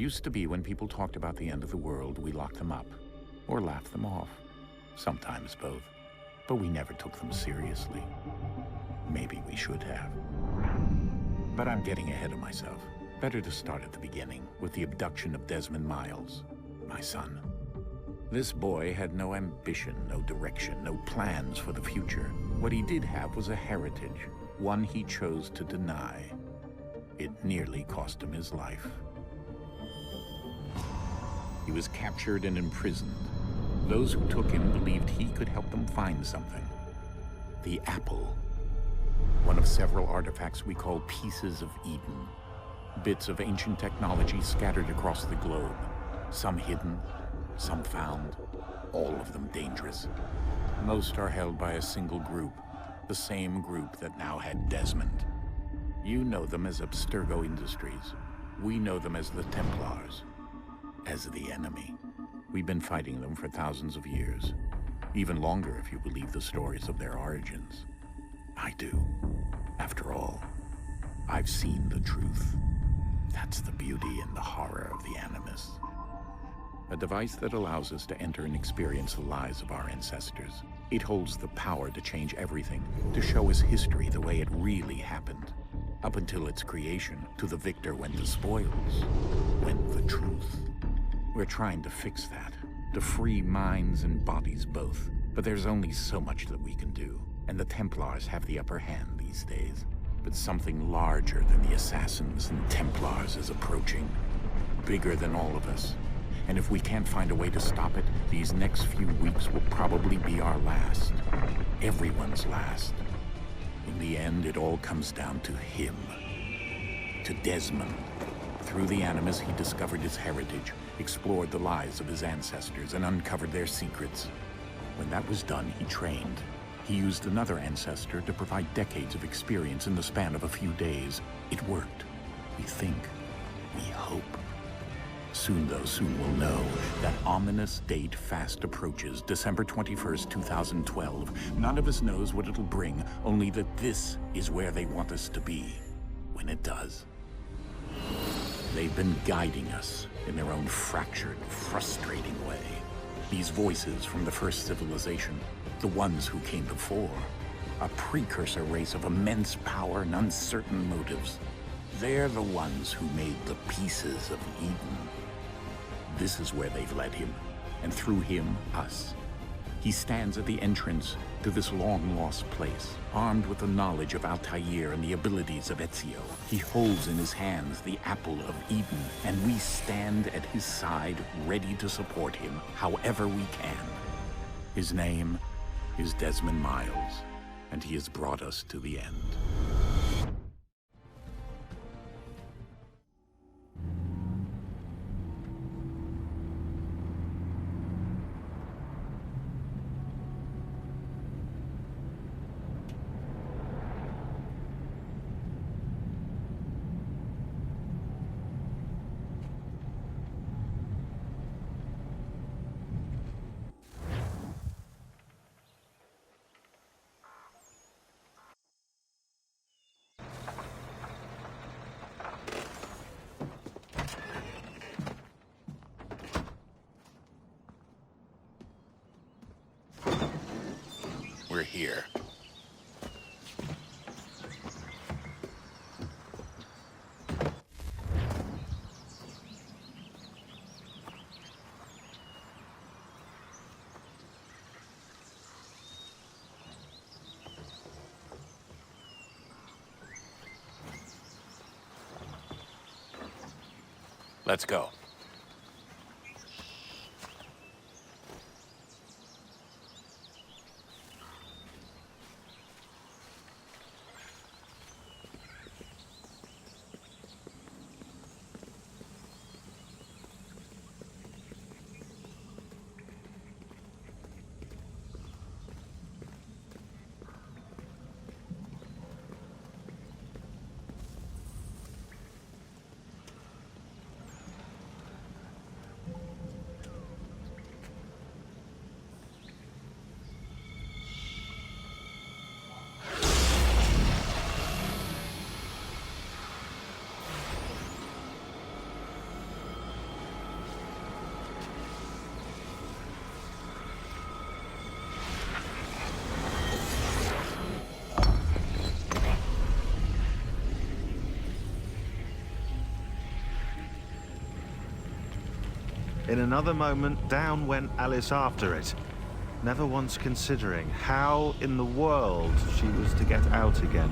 Used to be when people talked about the end of the world, we locked them up, or laughed them off. Sometimes both. But we never took them seriously. Maybe we should have. But I'm getting ahead of myself. Better to start at the beginning, with the abduction of Desmond Miles, my son. This boy had no ambition, no direction, no plans for the future. What he did have was a heritage, one he chose to deny. It nearly cost him his life. He was captured and imprisoned. Those who took him believed he could help them find something. The apple. One of several artifacts we call pieces of Eden. Bits of ancient technology scattered across the globe. Some hidden, some found, all of them dangerous. Most are held by a single group, the same group that now had Desmond. You know them as Abstergo Industries. We know them as the Templars, as the enemy. We've been fighting them for thousands of years, even longer if you believe the stories of their origins. I do. After all, I've seen the truth. That's the beauty and the horror of the Animus. A device that allows us to enter and experience the lives of our ancestors. It holds the power to change everything, to show us history the way it really happened. Up until its creation, to the victor went the spoils, went the truth. We're trying to fix that, to free minds and bodies both. But there's only so much that we can do, and the Templars have the upper hand these days. But something larger than the Assassins and Templars is approaching, bigger than all of us. And if we can't find a way to stop it, these next few weeks will probably be our last. Everyone's last. In the end, it all comes down to him. To Desmond. Through the Animus, he discovered his heritage, explored the lives of his ancestors, and uncovered their secrets. When that was done, he trained. He used another ancestor to provide decades of experience in the span of a few days. It worked. We think. We hope. Soon, though, soon we'll know. That ominous date fast approaches, December 21st, 2012. None of us knows what it'll bring, only that this is where they want us to be, when it does. They've been guiding us in their own fractured, frustrating way. These voices from the first civilization, the ones who came before, a precursor race of immense power and uncertain motives. They're the ones who made the pieces of Eden. This is where they've led him, and through him, us. He stands at the entrance to this long-lost place, armed with the knowledge of Altair and the abilities of Ezio. He holds in his hands the apple of Eden, and we stand at his side, ready to support him however we can. His name is Desmond Miles, and he has brought us to the end. We're here. Let's go. In another moment, down went Alice after it, never once considering how in the world she was to get out again.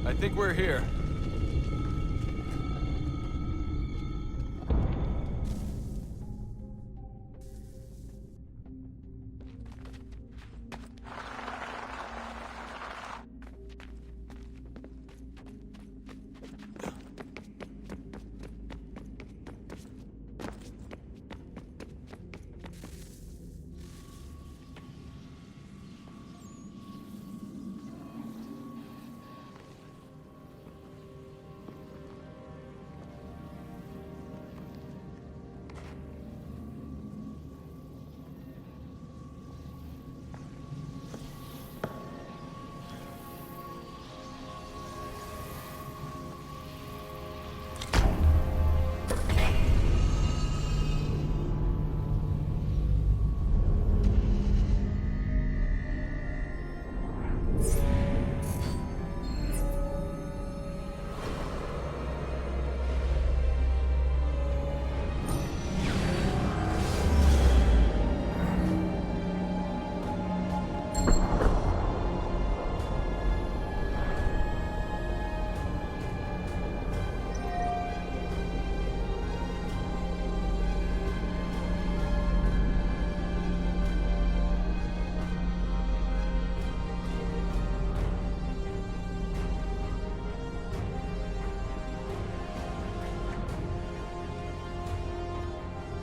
I think we're here.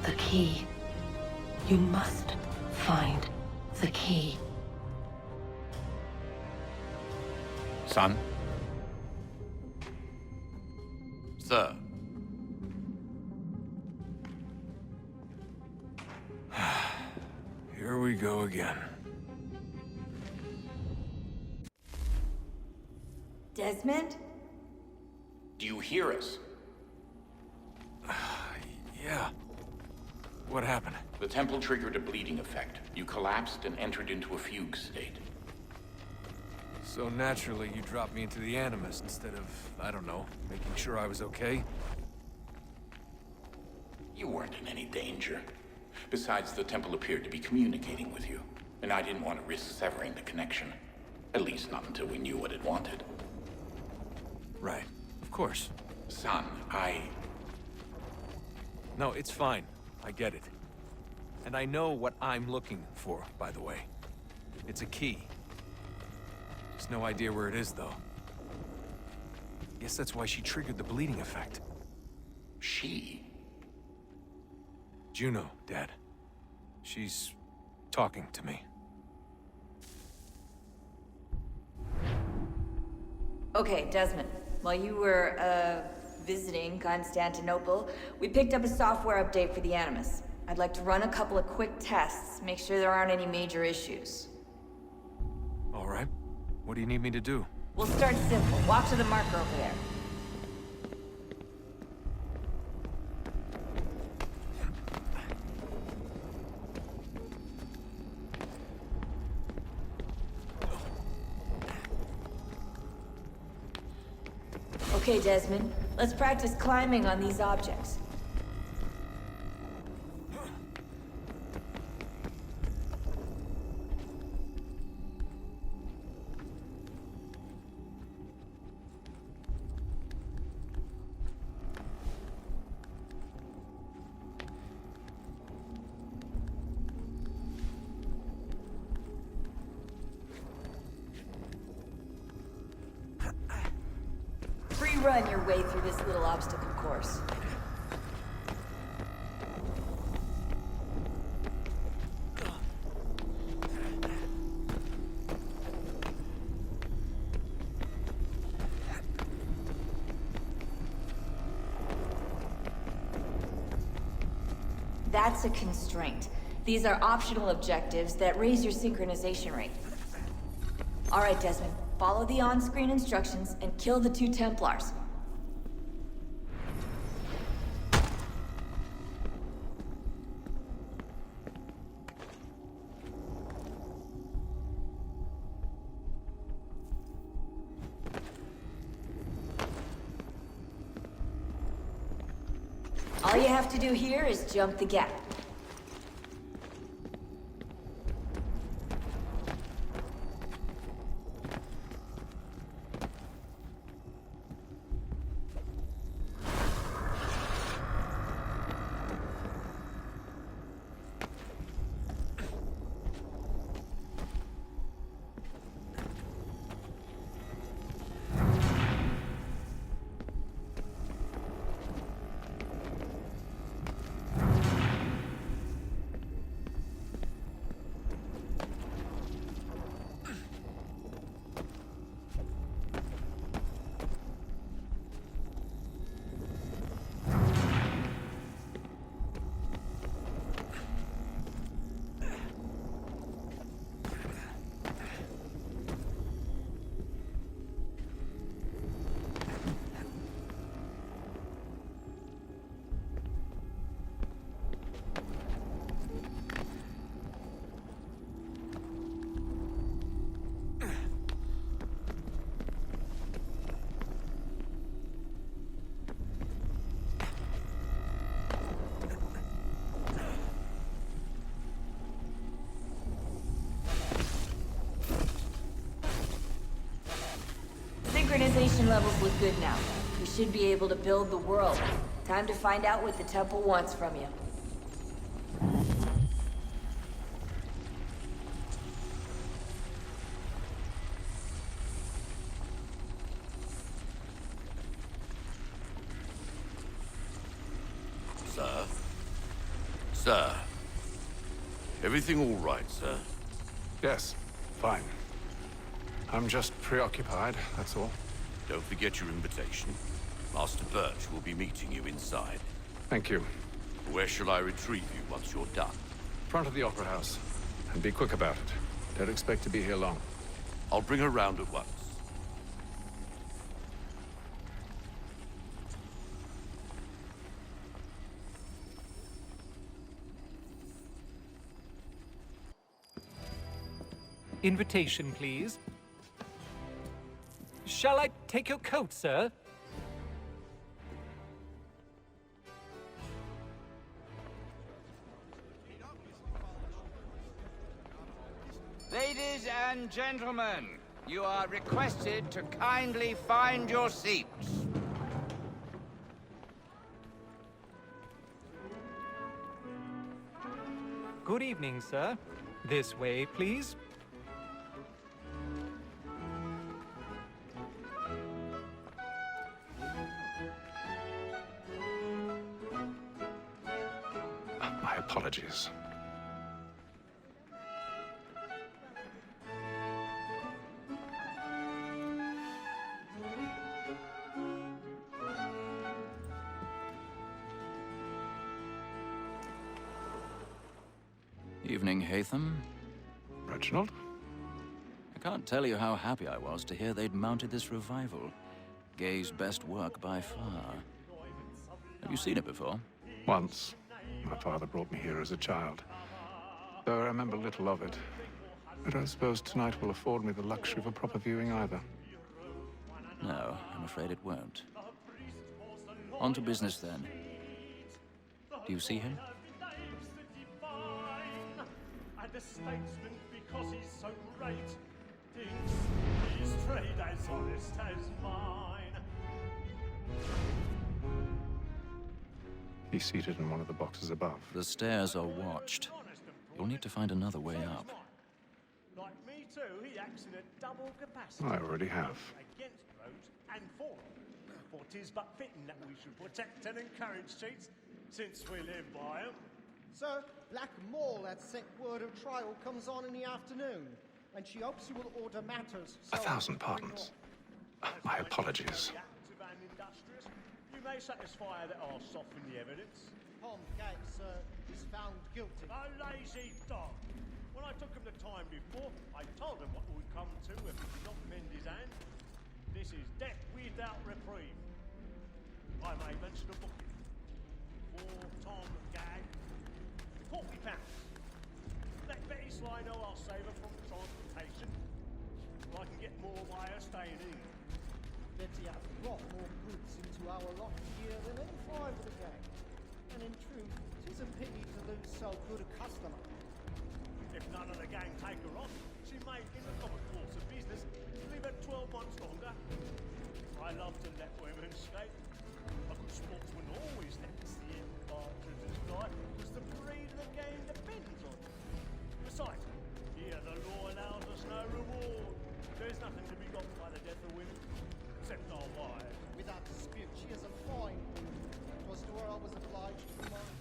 The key. You must find the key. Son? Sir. Here we go again. Desmond? Do you hear us? Yeah. What happened? The temple triggered a bleeding effect. You collapsed and entered into a fugue state. So naturally, you dropped me into the Animus instead of, I don't know, making sure I was okay? You weren't in any danger. Besides, the temple appeared to be communicating with you, and I didn't want to risk severing the connection. At least not until we knew what it wanted. Right. Of course. Son, No, it's fine. I get it. And I know what I'm looking for, by the way. It's a key. Just no idea where it is, though. Guess that's why she triggered the bleeding effect. She? Juno, Dad. She's talking to me. Okay, Desmond. While you were, visiting Constantinople, we picked up a software update for the Animus. I'd like to run a couple of quick tests, make sure there aren't any major issues. All right. What do you need me to do? We'll start simple. Walk to the marker over there. Okay, Desmond. Let's practice climbing on these objects. Free run your way through this little obstacle course. That's a constraint. These are optional objectives that raise your synchronization rate. All right, Desmond. Follow the on-screen instructions and kill the 2 Templars. All you have to do here is jump the gap. Synchronization levels look good now. We should be able to build the world. Time to find out what the temple wants from you. Sir? Sir? Everything all right, sir? Yes, fine. I'm just preoccupied, that's all. Don't forget your invitation. Master Birch will be meeting you inside. Thank you. Where shall I retrieve you once you're done? Front of the Opera House. And be quick about it. Don't expect to be here long. I'll bring her round at once. Invitation, please. Shall I take your coat, sir? Ladies and gentlemen, you are requested to kindly find your seats. Good evening, sir. This way, please. My apologies. Evening, Haytham. Reginald? I can't tell you how happy I was to hear they'd mounted this revival. Gay's best work by far. Have you seen it before? Once. My father brought me here as a child. Though I remember little of it. But I suppose tonight will afford me the luxury of a proper viewing either. No, I'm afraid it won't. On to business then. Do you see him? The statesman, because he's so great, thinks his trade as honest as mine. He's seated in one of the boxes above. The stairs are watched. You'll need to find another way up. Like me too, he acts in a double capacity. I already have. Against roads and for them. For 'tis but fitting that we should protect and encourage cheats, since we live by 'em. Sir, Black Mall had sent word of trial comes on in the afternoon, and she hopes you will order matters. 1,000 pardons. My apologies. Active and industrious, you may satisfy that I'll soften the evidence. Tom Gag, sir, is found guilty. A lazy dog. When I took him the time before, I told him what would come to if he did not mend his hand. This is death without reprieve. I may mention a booking. For Tom Gag, £40. Let Betty Sly know I'll save her from transportation. I can get more by her staying in. Betty hath brought more goods into our lot here than any five of the gang. And in truth, 'tis a pity to lose so good a customer. If none of the gang take her on, she may, in the common course of business, leave her 12 months longer. I love to let women skate. A good sportsman always lets the end partridges die, because the breed of the game depends on it. Besides, here the law allows us no reward. There's nothing to be got by the death of women, except our wives. Without dispute, she is a fine woman. 'Twas to her I was obliged to mine.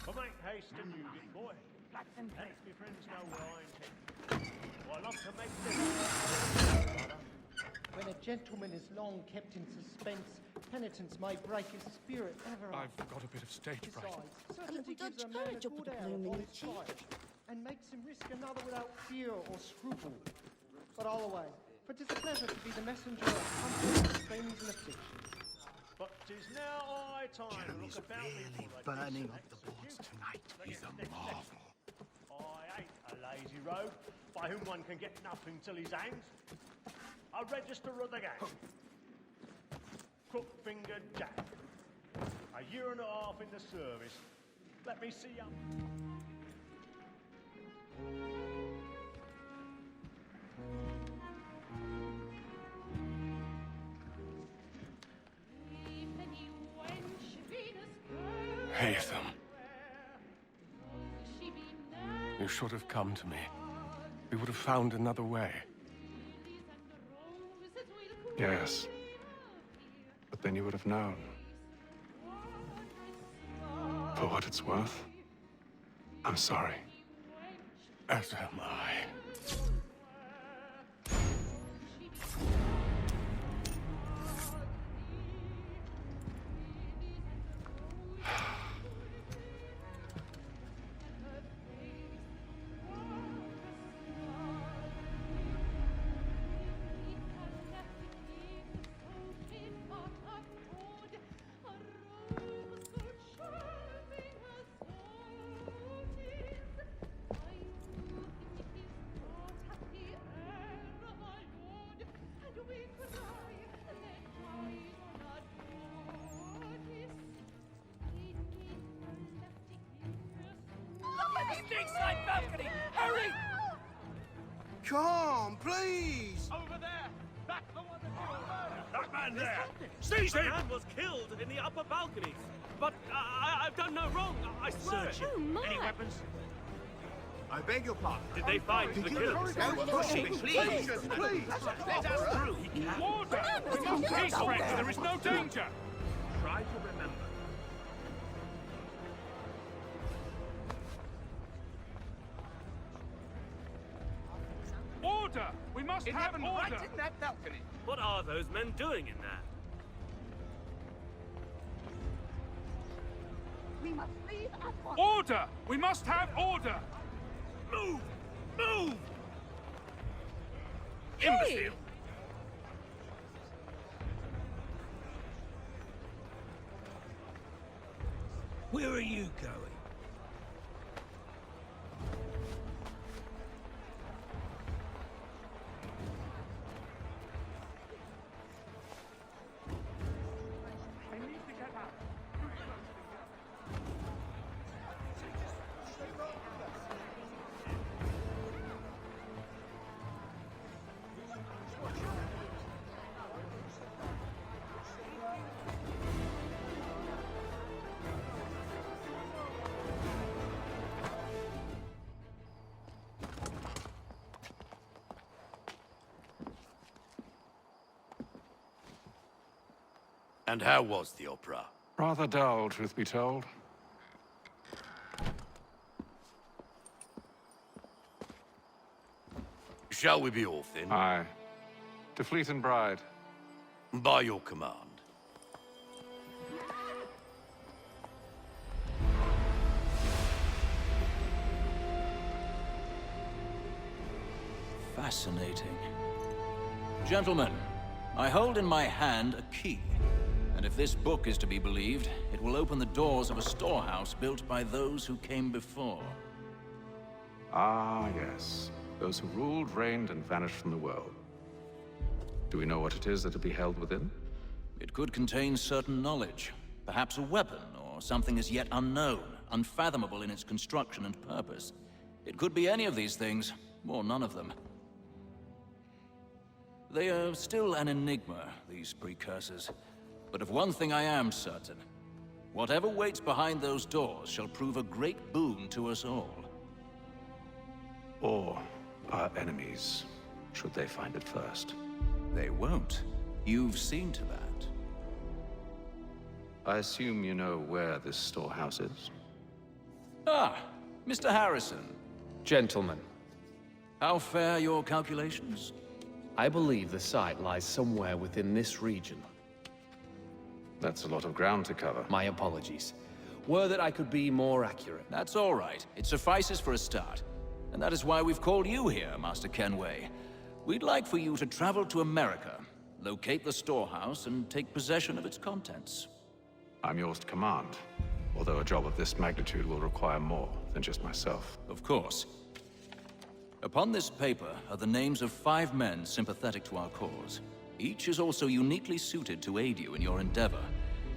But make haste and you get boy. And let's be friends know where I intend. Oh, I love to make them. When a gentleman is long kept in suspense, penitence may break his spirit ever. I've got a bit of stage fright. Besides, certainty gives a man a good air upon his trial, and makes him risk another without fear or scruple. But all away, for 'tis a pleasure to be the messenger of comfort, pains, and affliction. But 'tis now high time to look about me really for a burning decent up the boards execute. tonight. He's a marvel. I ain't a lazy rogue by whom one can get nothing till he's hanged. A register of the gang. Crook-fingered Jack. A year and a half in the service. Let me see ya. Haytham. You should have come to me. We would have found another way. Yes. But then you would have known. For what it's worth, I'm sorry. As am I. Side balcony! Hurry! Come, please! Over there! That's the one that killed murder! That man there! Seize him! The man was killed in the upper balconies. But I've done no wrong. I swear it. Oh, my! Any weapons? I beg your pardon. Did they find the killers? Don't push him, please! Please! Let us through. Order! We must peace, friends! There is no danger! Try to remember. Order! We must must It have happened order! right in that balcony. What are those men doing in there? We must leave at once. Order! We must have order! Move! Move! Hey! Imbecile! Where are you going? I need to get out. And how was the opera? Rather dull, truth be told. Shall we be off then? Aye. To Fleet and Bride. By your command. Fascinating. Gentlemen, I hold in my hand a key. And if this book is to be believed, it will open the doors of a storehouse built by those who came before. Ah, yes. Those who ruled, reigned, and vanished from the world. Do we know what it is that will be held within? It could contain certain knowledge. Perhaps a weapon, or something as yet unknown, unfathomable in its construction and purpose. It could be any of these things, or none of them. They are still an enigma, these precursors. But of one thing I am certain. Whatever waits behind those doors shall prove a great boon to us all. Or our enemies, should they find it first. They won't. You've seen to that. I assume you know where this storehouse is? Ah, Mr. Harrison. Gentlemen. How fare your calculations? I believe the site lies somewhere within this region. That's a lot of ground to cover. My apologies. Were that I could be more accurate. That's all right. It suffices for a start. And that is why we've called you here, Master Kenway. We'd like for you to travel to America, locate the storehouse, and take possession of its contents. I'm yours to command, although a job of this magnitude will require more than just myself. Of course. Upon this paper are the names of 5 men sympathetic to our cause. Each is also uniquely suited to aid you in your endeavor.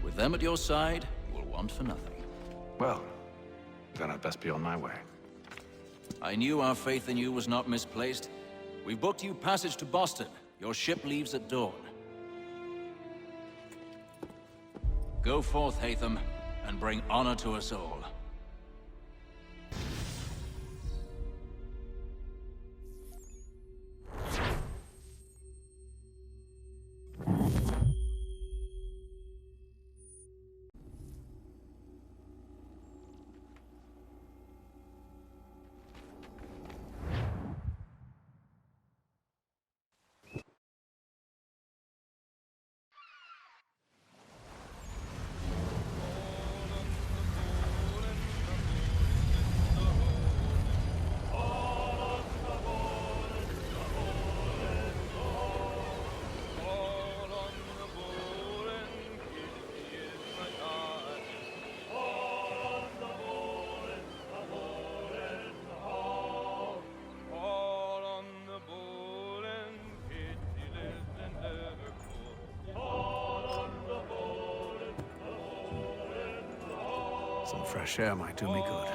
With them at your side, you will want for nothing. Well, then I'd best be on my way. I knew our faith in you was not misplaced. We've booked you passage to Boston. Your ship leaves at dawn. Go forth, Hatham, and bring honor to us all. Some fresh air might do me good.